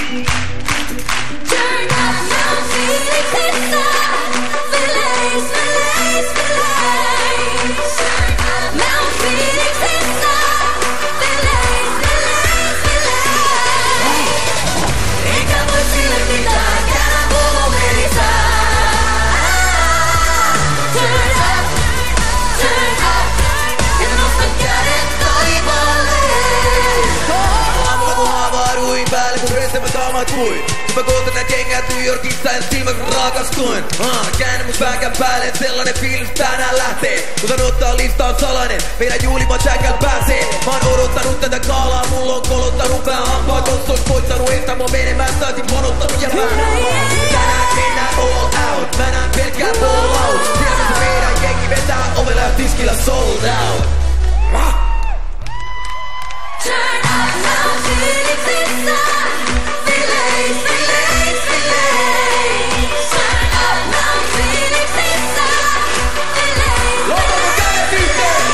Turn up now, Phoenix inside. Fillets, fillets, fillets. Now Phoenix inside. Fillets, fillets, fillets. Eikä voi sille mitään, käännä volumeenisää. Turn up, ja nosta kädet taivaalle. Aamulla kun havahduin päälle kun reistemä kaamatuin. Mä kootan nää kengät New Yorkista en silmä kun rakastuin. Käännä mun pääkän päälle sellainen fiilis tänään lähtee. Kun sanottaa lista on salainen, meidän juhlimaan Jackal pääsee. Mä oon odottanut tätä kaalaa, mulla on kolottanut vähän hampaa. Tossa ois voittanut estä mua menemään, saatiin monottanut ja vähän. Tänään mennään all out, mä näen pelkkää ball out. Siellä se meidän jengi vetää ovella ja tiskillä sold out. Turn up now, Phoenix inside. Fillets, fillets, fillets. Turn up now, Phoenix inside. Fillets, Lopulta kädet yhteen!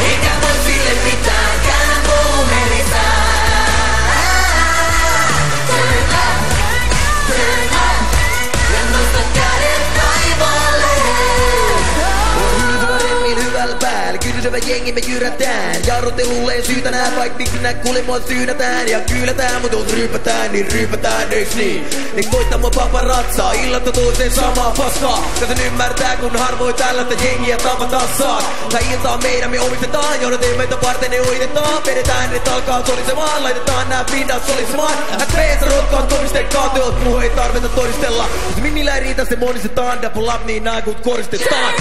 eikä voi sille mitään, käännä volumeenisää. Turn up, ja nosta kädet taivaalle. Remmin hyvällä päällä, kysysävä jengi me jyrätään. Jarrutelulle ei syytä nää, vaik miksi nää kuule mua syynätään. Ja kyllätään, mut jos ryypätään, eiks niin? Niin koittaa mua paparatsaa, illasta toiseen samaa paskaa. Kasen ymmärtää, kun harvoin tällaista jengiä tavataan saa. Tää ilta on meidän, me omistetaan, johdateen meitä varten ne ohitetaan. Vedetään, ne alkaa solisemaan, laitetaan nää pindat solisemaan. SP:ssä rotkaan todiste kateot, muu ei tarvita todistella. Jos mimillä ei riitä se monistetaan, double up niin nää kun koristetaan.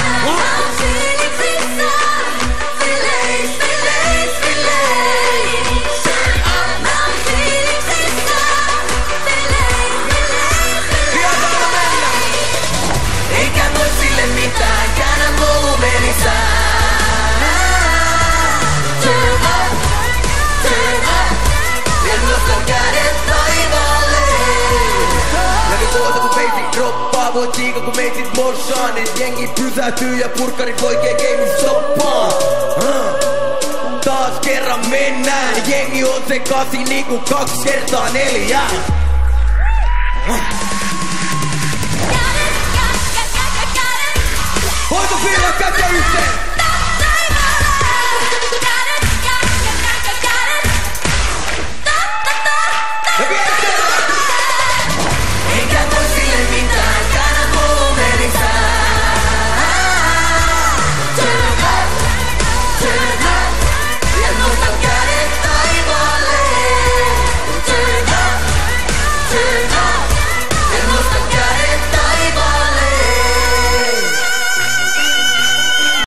Eikä voi sille mitään, käännä volumeenisää. Turn up, ja nosta kädet taivaalle. Ja nyt oota kun meitsi droppaa, voit liikaa kun meitsit morsaan. Niin jengi pysähtyy ja purkkarit oikein game stoppaa. Taas kerran mennään, jengi on se 8 niinku 2 kertaa 4. Voito fiilaa kättä yhteen! Ja vielä